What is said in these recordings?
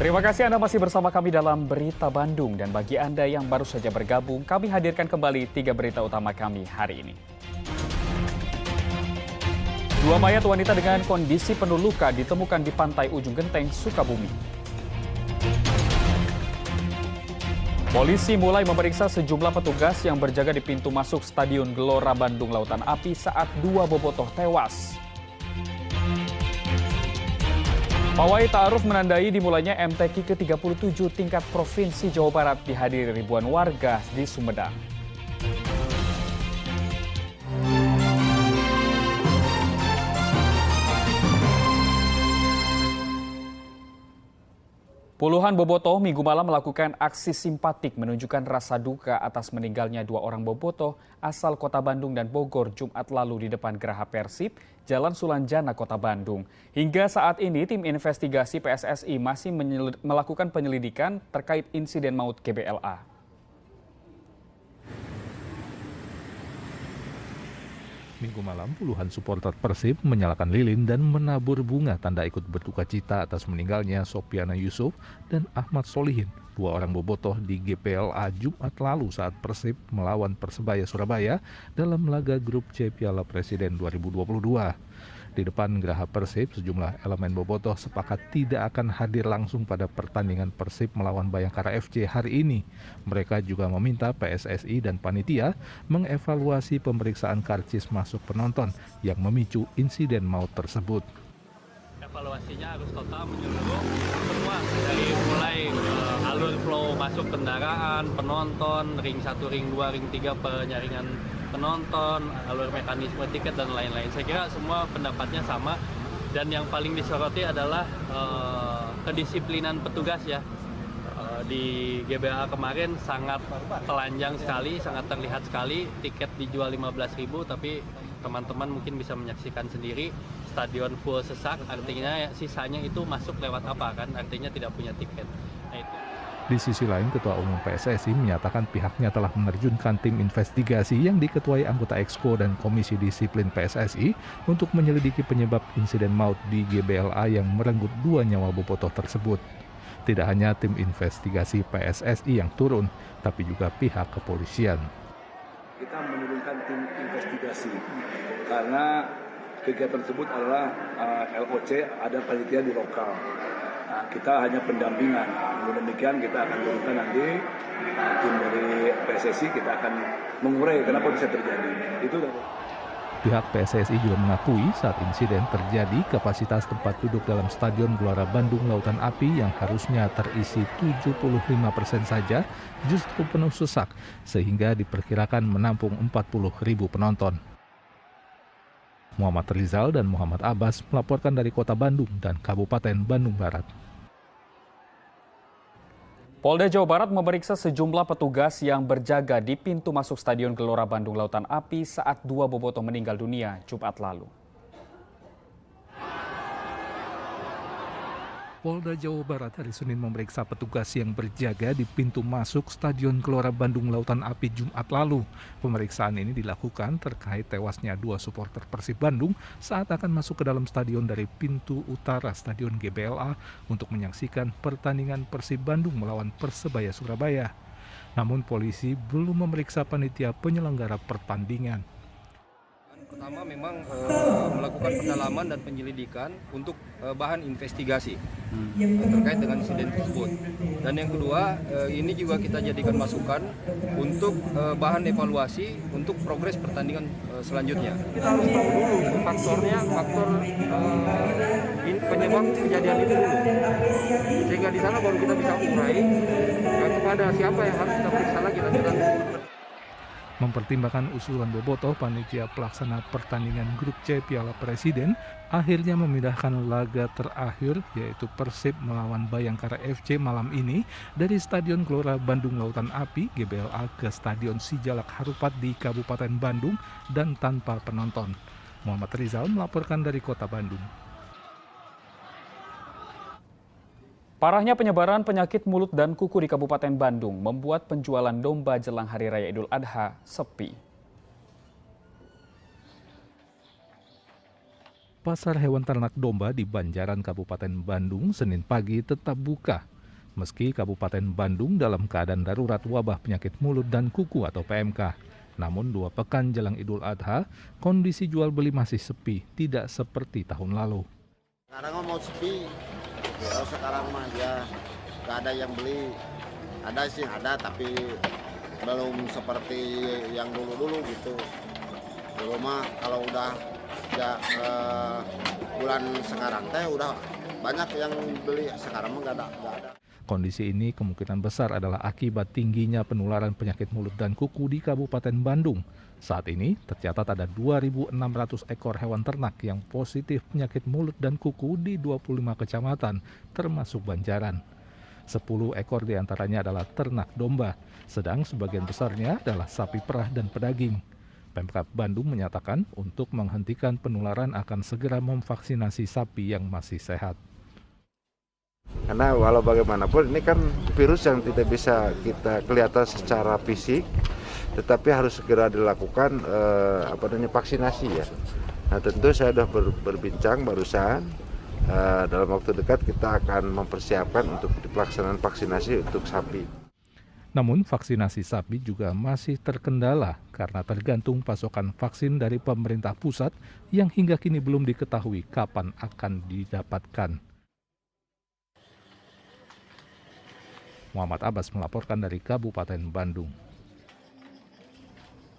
Terima kasih Anda masih bersama kami dalam Berita Bandung. Dan bagi Anda yang baru saja bergabung, kami hadirkan kembali 3 berita utama kami hari ini. 2 mayat wanita dengan kondisi penuh luka ditemukan di pantai Ujung Genteng, Sukabumi. Polisi mulai memeriksa sejumlah petugas yang berjaga di pintu masuk Stadion Gelora Bandung Lautan Api saat 2 bobotoh tewas. Pawai Ta'aruf menandai dimulainya MTQ ke-37 tingkat Provinsi Jawa Barat dihadiri ribuan warga di Sumedang. Puluhan bobotoh Minggu malam melakukan aksi simpatik menunjukkan rasa duka atas meninggalnya 2 orang bobotoh asal Kota Bandung dan Bogor Jumat lalu di depan Geraha Persib, Jalan Sulanjana, Kota Bandung. Hingga saat ini tim investigasi PSSI masih melakukan penyelidikan terkait insiden maut GBLA. Minggu malam, puluhan supporter Persib menyalakan lilin dan menabur bunga tanda ikut berduka cita atas meninggalnya Sopiana Yusuf dan Ahmad Solihin, 2 orang bobotoh di GPLA Jumat lalu saat Persib melawan Persebaya Surabaya dalam laga grup C Piala Presiden 2022. Di depan Geraha Persib, sejumlah elemen bobotoh sepakat tidak akan hadir langsung pada pertandingan Persib melawan Bayangkara FC hari ini. Mereka juga meminta PSSI dan panitia mengevaluasi pemeriksaan karcis masuk penonton yang memicu insiden maut tersebut. Evaluasinya harus total menyeluruh semua, dari mulai alur flow masuk kendaraan, penonton, ring 1, ring 2, ring 3 penyaringan penonton, alur mekanisme tiket dan lain-lain. Saya kira semua pendapatnya sama, dan yang paling disoroti adalah kedisiplinan petugas ya. Di GBA kemarin sangat telanjang sekali, sangat terlihat sekali, tiket dijual 15.000 tapi teman-teman mungkin bisa menyaksikan sendiri stadion full sesak, artinya sisanya itu masuk lewat apa kan, artinya tidak punya tiket. Nah, itu. Di sisi lain, Ketua Umum PSSI menyatakan pihaknya telah menerjunkan tim investigasi yang diketuai anggota Exco dan Komisi Disiplin PSSI untuk menyelidiki penyebab insiden maut di GBLA yang merenggut 2 nyawa bobotoh tersebut. Tidak hanya tim investigasi PSSI yang turun, tapi juga pihak kepolisian. Kita menurunkan tim investigasi karena kegiatan tersebut adalah LOC, ada panitia di lokal. Nah, kita hanya pendampingan. Namun demikian kita akan turunkan nanti tim dari PSSI, kita akan mengurai kenapa bisa terjadi. Itu. Pihak PSSI juga mengakui saat insiden terjadi kapasitas tempat duduk dalam Stadion Gelora Bandung Lautan Api yang harusnya terisi 75% saja justru penuh sesak sehingga diperkirakan menampung 40.000 penonton. Muhammad Rizal dan Muhammad Abbas melaporkan dari Kota Bandung dan Kabupaten Bandung Barat. Polda Jawa Barat memeriksa sejumlah petugas yang berjaga di pintu masuk Stadion Gelora Bandung Lautan Api saat 2 bobotoh meninggal dunia Jumat lalu. Polda Jawa Barat hari Senin memeriksa petugas yang berjaga di pintu masuk Stadion Gelora Bandung Lautan Api Jumat lalu. Pemeriksaan ini dilakukan terkait tewasnya 2 supporter Persib Bandung saat akan masuk ke dalam stadion dari pintu utara Stadion GBLA untuk menyaksikan pertandingan Persib Bandung melawan Persebaya Surabaya. Namun polisi belum memeriksa panitia penyelenggara pertandingan. Pertama memang melakukan pendalaman dan penyelidikan untuk bahan investigasi terkait dengan insiden tersebut. Dan yang kedua, ini juga kita jadikan masukan untuk bahan evaluasi untuk progres pertandingan selanjutnya. Kita harus tahu dulu faktornya, faktor penyebab kejadian itu dulu. Sehingga di sana baru kita bisa urai kepada siapa yang harus kita periksa lagi lanjutan. Mempertimbangkan usulan bobotoh, panitia pelaksana pertandingan grup C Piala Presiden akhirnya memindahkan laga terakhir yaitu Persib melawan Bayangkara FC malam ini dari Stadion Gelora Bandung Lautan Api GBLA ke Stadion Sijalak Harupat di Kabupaten Bandung dan tanpa penonton. Muhammad Rizal melaporkan dari Kota Bandung. Parahnya penyebaran penyakit mulut dan kuku di Kabupaten Bandung membuat penjualan domba jelang Hari Raya Idul Adha sepi. Pasar hewan ternak domba di Banjaran, Kabupaten Bandung, Senin pagi tetap buka. Meski Kabupaten Bandung dalam keadaan darurat wabah penyakit mulut dan kuku atau PMK. Namun 2 pekan jelang Idul Adha, kondisi jual beli masih sepi, tidak seperti tahun lalu. Sekarang mau sepi, kalau sekarang mah ya nggak ada yang beli. Ada sih ada, tapi belum seperti yang dulu-dulu gitu. Dulu mah kalau udah bulan sekarang teh udah banyak yang beli, sekarang mah nggak ada. Kondisi ini kemungkinan besar adalah akibat tingginya penularan penyakit mulut dan kuku di Kabupaten Bandung. Saat ini tercatat ada 2.600 ekor hewan ternak yang positif penyakit mulut dan kuku di 25 kecamatan, termasuk Banjaran. 10 ekor diantaranya adalah ternak domba, sedang sebagian besarnya adalah sapi perah dan pedaging. Pemkab Bandung menyatakan untuk menghentikan penularan akan segera memvaksinasi sapi yang masih sehat. Karena walau bagaimanapun ini kan virus yang tidak bisa kita kelihatan secara fisik, tetapi harus segera dilakukan vaksinasi ya. Nah tentu saya sudah berbincang barusan, dalam waktu dekat kita akan mempersiapkan untuk pelaksanaan vaksinasi untuk sapi. Namun vaksinasi sapi juga masih terkendala karena tergantung pasokan vaksin dari pemerintah pusat yang hingga kini belum diketahui kapan akan didapatkan. Muhammad Abbas melaporkan dari Kabupaten Bandung.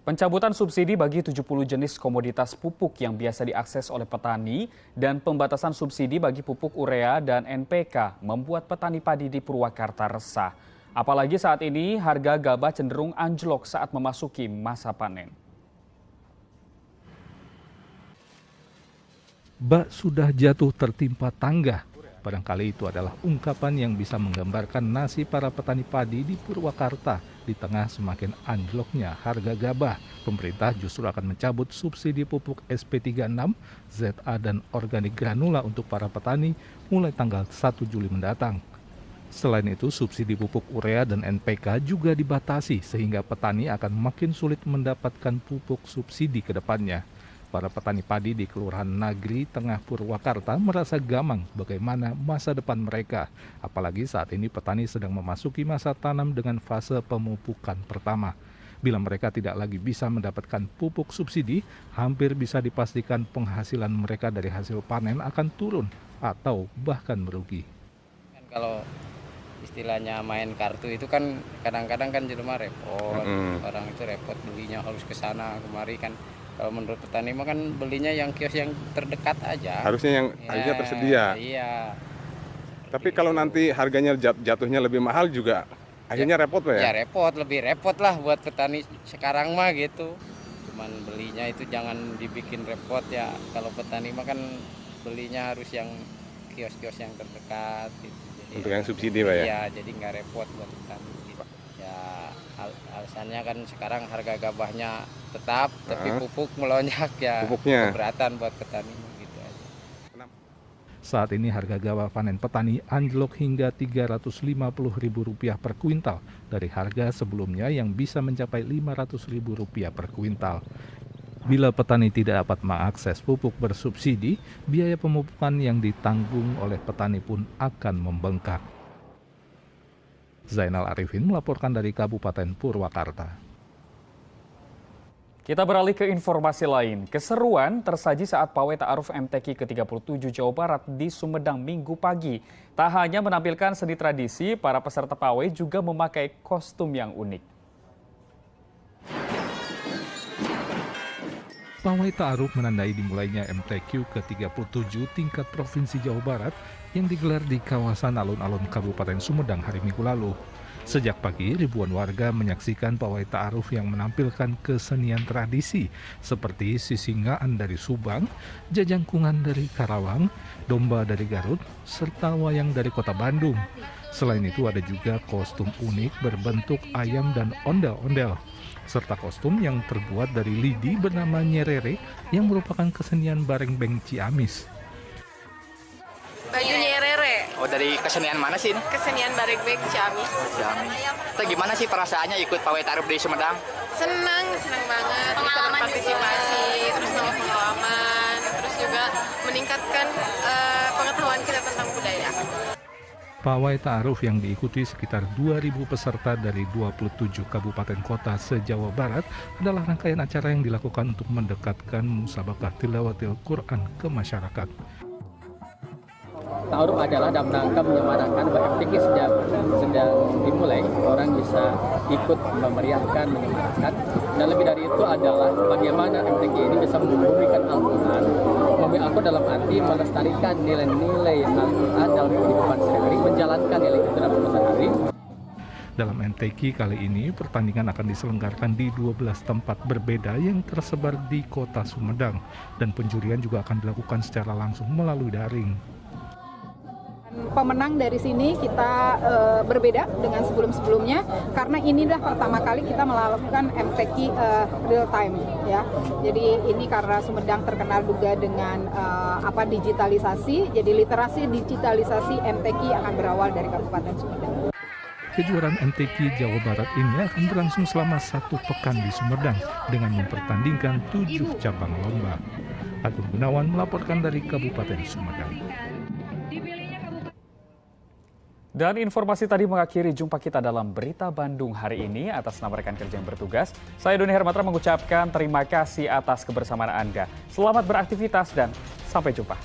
Pencabutan subsidi bagi 70 jenis komoditas pupuk yang biasa diakses oleh petani dan pembatasan subsidi bagi pupuk urea dan NPK membuat petani padi di Purwakarta resah. Apalagi saat ini harga gabah cenderung anjlok saat memasuki masa panen. Bak sudah jatuh tertimpa tangga. Barangkali itu adalah ungkapan yang bisa menggambarkan nasib para petani padi di Purwakarta. Di tengah semakin anjloknya harga gabah, pemerintah justru akan mencabut subsidi pupuk SP36, ZA dan organik granula untuk para petani mulai tanggal 1 Juli mendatang. Selain itu, subsidi pupuk urea dan NPK juga dibatasi sehingga petani akan makin sulit mendapatkan pupuk subsidi ke depannya. Para petani padi di Kelurahan Nagri Tengah Purwakarta merasa gamang bagaimana masa depan mereka. Apalagi saat ini petani sedang memasuki masa tanam dengan fase pemupukan pertama. Bila mereka tidak lagi bisa mendapatkan pupuk subsidi, hampir bisa dipastikan penghasilan mereka dari hasil panen akan turun atau bahkan merugi. Kalau istilahnya main kartu itu kan kadang-kadang kan jelema repot, orang itu repot belinya harus ke sana kemari kan. Kalau menurut petani mah kan belinya yang kios yang terdekat aja. Harusnya yang harusnya tersedia. Iya. Tapi kalau nanti harganya jatuhnya lebih mahal juga akhirnya repot Pak ya? Ya repot, lebih repot lah buat petani sekarang mah gitu. Cuman belinya itu jangan dibikin repot ya. Kalau petani mah kan belinya harus yang kios-kios yang terdekat gitu. Jadi untuk yang subsidi Pak ya? Iya, jadi nggak repot buat petani. Ya alasannya kan sekarang harga gabahnya tetap, tapi pupuk melonjak ya. Pupuknya keberatan buat petani gitu aja. Saat ini harga gabah panen petani anjlok hingga Rp350.000 per kuintal dari harga sebelumnya yang bisa mencapai Rp500.000 per kuintal. Bila petani tidak dapat mengakses pupuk bersubsidi, biaya pemupukan yang ditanggung oleh petani pun akan membengkak. Zainal Arifin melaporkan dari Kabupaten Purwakarta. Kita beralih ke informasi lain. Keseruan tersaji saat pawai ta'aruf MTQ ke-37 Jawa Barat di Sumedang Minggu pagi. Tak hanya menampilkan seni tradisi, para peserta pawai juga memakai kostum yang unik. Pawai ta'aruf menandai dimulainya MTQ ke-37 tingkat Provinsi Jawa Barat yang digelar di kawasan alun-alun Kabupaten Sumedang hari Minggu lalu. Sejak pagi, ribuan warga menyaksikan pawai ta'aruf yang menampilkan kesenian tradisi seperti sisingaan dari Subang, jajangkungan dari Karawang, domba dari Garut, serta wayang dari Kota Bandung. Selain itu ada juga kostum unik berbentuk ayam dan ondel-ondel, serta kostum yang terbuat dari lidi bernama Nyerere yang merupakan kesenian Barengbeng Ciamis. Baju Nyerere. Oh, dari kesenian mana sih ini? Kesenian Barengbeng Ciamis. Itu gimana sih perasaannya ikut pawai ta'aruf di Sumedang? Senang banget. Bisa berpartisipasi, terus nambah pengalaman, terus juga meningkatkan pengetahuan kita tentang budaya. Pawai Ta'aruf yang diikuti sekitar 2.000 peserta dari 27 kabupaten kota se-Jawa Barat adalah rangkaian acara yang dilakukan untuk mendekatkan musabaqah tilawatil Quran ke masyarakat. Ta'aruf adalah dalam rangka menyemarakan bahwa MTQ sedang dimulai, orang bisa ikut memeriahkan, menyemarakan, dan lebih dari itu adalah bagaimana MTQ ini bisa membumikan Al-Quran, aku dalam arti melestarikan nilai-nilai Al-Quran dalam kehidupan sehari-hari, menjalankan nilai itu dalam sehari. Dalam MTQ kali ini, pertandingan akan diselenggarakan di 12 tempat berbeda yang tersebar di kota Sumedang, dan penjurian juga akan dilakukan secara langsung melalui daring. Pemenang dari sini kita berbeda dengan sebelum-sebelumnya karena inilah pertama kali kita melakukan MTQ real time ya. Jadi ini karena Sumedang terkenal juga dengan digitalisasi, jadi literasi digitalisasi MTQ akan berawal dari Kabupaten Sumedang. Kejuaraan MTQ Jawa Barat ini akan berlangsung selama 1 pekan di Sumedang dengan mempertandingkan 7 cabang lomba. Agung Gunawan melaporkan dari Kabupaten Sumedang. Dan informasi tadi mengakhiri jumpa kita dalam Berita Bandung hari ini. Atas nama rekan kerja yang bertugas, saya Doni Hermatra mengucapkan terima kasih atas kebersamaan Anda. Selamat beraktivitas dan sampai jumpa.